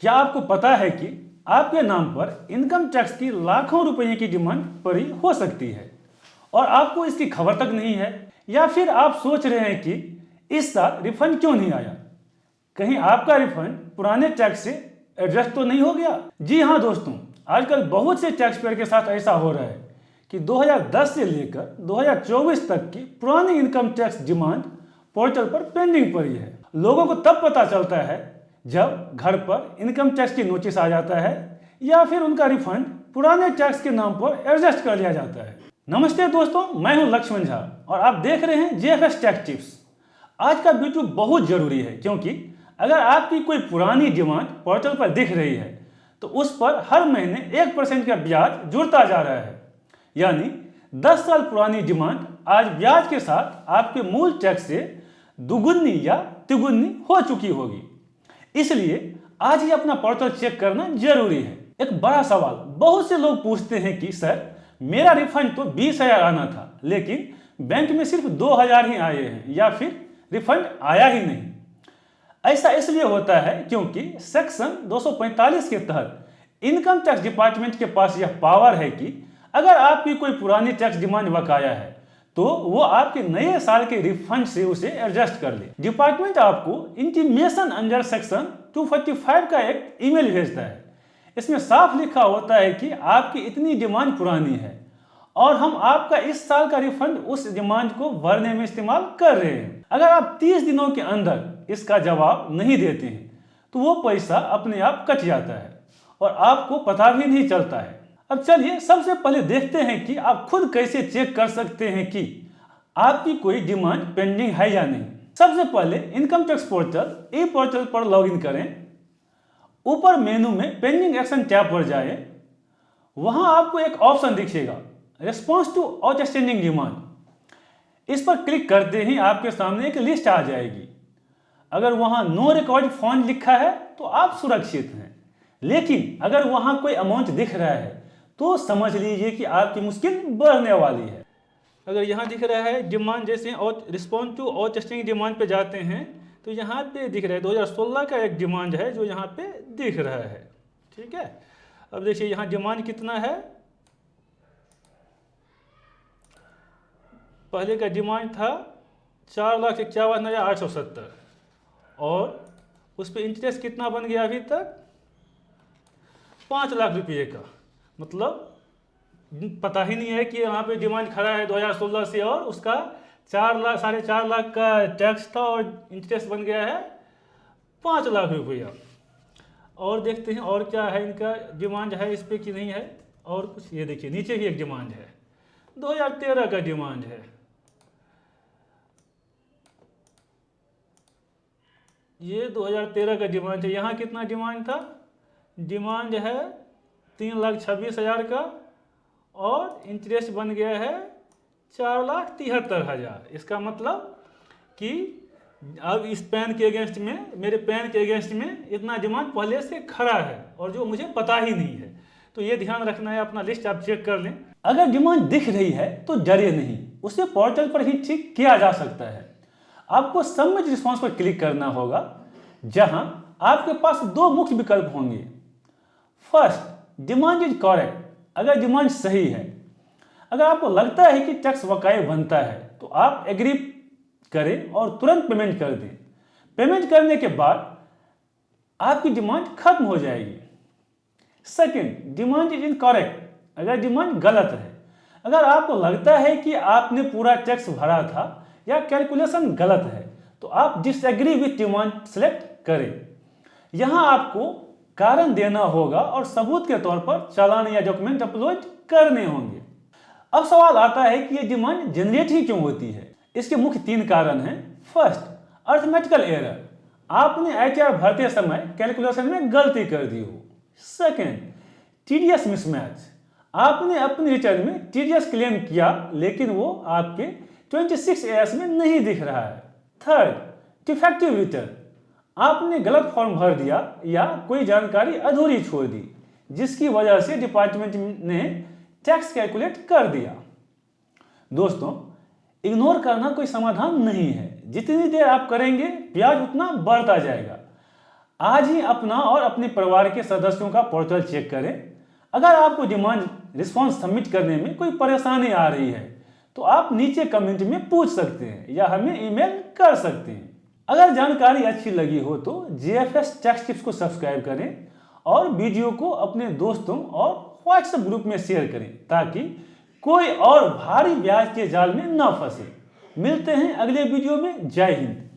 क्या आपको पता है कि आपके नाम पर इनकम टैक्स की लाखों रुपए की डिमांड पड़ी हो सकती है और आपको इसकी खबर तक नहीं है? या फिर आप सोच रहे हैं कि इस साल रिफंड क्यों नहीं आया? कहीं आपका रिफंड पुराने टैक्स से एडजस्ट तो नहीं हो गया? जी हाँ दोस्तों, आजकल बहुत से टैक्स पेयर के साथ ऐसा हो रहा है कि 2010 से लेकर 2024 तक की पुरानी इनकम टैक्स डिमांड पोर्टल पर पेंडिंग पड़ी है। लोगों को तब पता चलता है जब घर पर इनकम टैक्स की नोटिस आ जाता है या फिर उनका रिफंड पुराने टैक्स के नाम पर एडजस्ट कर लिया जाता है। नमस्ते दोस्तों, मैं हूं लक्ष्मण झा और आप देख रहे हैं जेएफएस टैक्स टिप्स। आज का वीडियो बहुत जरूरी है क्योंकि अगर आपकी कोई पुरानी डिमांड पोर्टल पर दिख रही है तो उस पर हर महीने 1% का ब्याज जुड़ता जा रहा है। यानी 10 साल पुरानी डिमांड आज ब्याज के साथ आपके मूल टैक्स से दुगुनी या तिगुनी हो चुकी होगी। इसलिए आज ही अपना पोर्टल चेक करना जरूरी है। एक बड़ा सवाल बहुत से लोग पूछते हैं कि सर, मेरा रिफंड तो 20,000 आना था लेकिन बैंक में सिर्फ 2,000 ही आए हैं या फिर रिफंड आया ही नहीं। ऐसा इसलिए होता है क्योंकि सेक्शन 245 के तहत इनकम टैक्स डिपार्टमेंट के पास यह पावर है कि अगर आपकी कोई पुरानी टैक्स डिमांड बकाया है तो वो आपके नए साल के रिफंड से उसे एडजस्ट कर ले। डिपार्टमेंट आपको इंटीमेशन अंडर सेक्शन 245 का एक ईमेल भेजता है। इसमें साफ लिखा होता है कि आपकी इतनी डिमांड पुरानी है और हम आपका इस साल का रिफंड उस डिमांड को भरने में इस्तेमाल कर रहे हैं। अगर आप 30 दिनों के अंदर इसका जवाब नहीं देते हैं तो वो पैसा अपने आप कट जाता है और आपको पता भी नहीं चलता है। अब चलिए सबसे पहले देखते हैं कि आप खुद कैसे चेक कर सकते हैं कि आपकी कोई डिमांड पेंडिंग है या नहीं। सबसे पहले income tax portal e portal पर लॉगिन करें। ऊपर मेनू में पेंडिंग एक्शन टैब पर जाएं। वहां आपको एक ऑप्शन दिखेगा, रिस्पॉन्स टू आउटस्टैंडिंग डिमांड। इस पर क्लिक करते ही आपके सामने एक लिस्ट आ जाएगी। अगर वहां नो रिकॉर्ड फंड लिखा है तो आप सुरक्षित हैं, लेकिन अगर वहां कोई अमाउंट दिख रहा है तो समझ लीजिए कि आपकी मुश्किल बढ़ने वाली है। अगर यहाँ दिख रहा है डिमांड, जैसे और रिस्पॉन्स टू आउटस्टैंडिंग डिमांड पे जाते हैं तो यहाँ पे दिख रहा है 2016 का एक डिमांड है जो यहाँ पे दिख रहा है। ठीक है, अब देखिए यहाँ डिमांड कितना है। पहले का डिमांड था 4,51,870 और उस पर इंटरेस्ट कितना बन गया अभी तक, 5 लाख रुपये का। मतलब पता ही नहीं है कि यहाँ पे डिमांड खड़ा है 2016 से और उसका 4,00,000 लाख का टैक्स था और इंटरेस्ट बन गया है 5 लाख रुपया। और देखते हैं और क्या है, इनका डिमांड है इस पे कि नहीं है। और कुछ ये देखिए नीचे भी एक डिमांड है, 2013 का डिमांड है। ये 2013 का डिमांड है। यहाँ कितना डिमांड था, डिमांड है 3,26,000 का और इंटरेस्ट बन गया है 4,73,000। इसका मतलब कि अब इस पैन के अगेंस्ट में, मेरे पैन के अगेंस्ट में इतना डिमांड पहले से खड़ा है और जो मुझे पता ही नहीं है। तो ये ध्यान रखना है, अपना लिस्ट आप चेक कर लें। अगर डिमांड दिख रही है तो डरे नहीं, उसे पोर्टल पर ही ठीक किया जा सकता है। आपको सबमिट रिस्पॉन्स पर क्लिक करना होगा, जहां आपके पास 2 मुख्य विकल्प होंगे। फर्स्ट, डिमांड इज करेक्ट, अगर डिमांड सही है। अगर आपको लगता है कि टैक्स बकाया बनता है तो आप एग्री करें और तुरंत पेमेंट कर दें। पेमेंट करने के बाद आपकी डिमांड खत्म हो जाएगी। सेकंड, डिमांड इज इनकरेक्ट, अगर डिमांड गलत है। अगर आपको लगता है कि आपने पूरा टैक्स भरा था या कैलकुलेशन गलत है तो आप डिसएग्री विथ डिमांड सेलेक्ट करें। यहां आपको कारण देना होगा और सबूत के तौर पर चालान या डॉक्यूमेंट अपलोड करने होंगे। अब सवाल आता है कि ये डिमांड जनरेट ही क्यों होती है। इसके मुख्य 3 कारण हैं। फर्स्ट, अर्थमेटिकल एरर, आपने आईटीआर भरते समय कैलकुलेशन में गलती कर दी हो। सेकेंड, टीडीएस मिसमैच, आपने अपने रिटर्न में टीडीएस क्लेम किया लेकिन वो आपके 26 एएस में नहीं दिख रहा है। थर्ड, डिफेक्टिव रिटर्न, आपने गलत फॉर्म भर दिया या कोई जानकारी अधूरी छोड़ दी जिसकी वजह से डिपार्टमेंट ने टैक्स कैलकुलेट कर दिया। दोस्तों, इग्नोर करना कोई समाधान नहीं है। जितनी देर आप करेंगे ब्याज उतना बढ़ता जाएगा। आज ही अपना और अपने परिवार के सदस्यों का पोर्टल चेक करें। अगर आपको डिमांड रिस्पॉन्स सबमिट करने में कोई परेशानी आ रही है तो आप नीचे कमेंट में पूछ सकते हैं या हमें ईमेल कर सकते हैं। अगर जानकारी अच्छी लगी हो तो JFS टैक्स टिप्स को सब्सक्राइब करें और वीडियो को अपने दोस्तों और व्हाट्सएप ग्रुप में शेयर करें ताकि कोई और भारी ब्याज के जाल में न फंसे। मिलते हैं अगले वीडियो में। जय हिंद।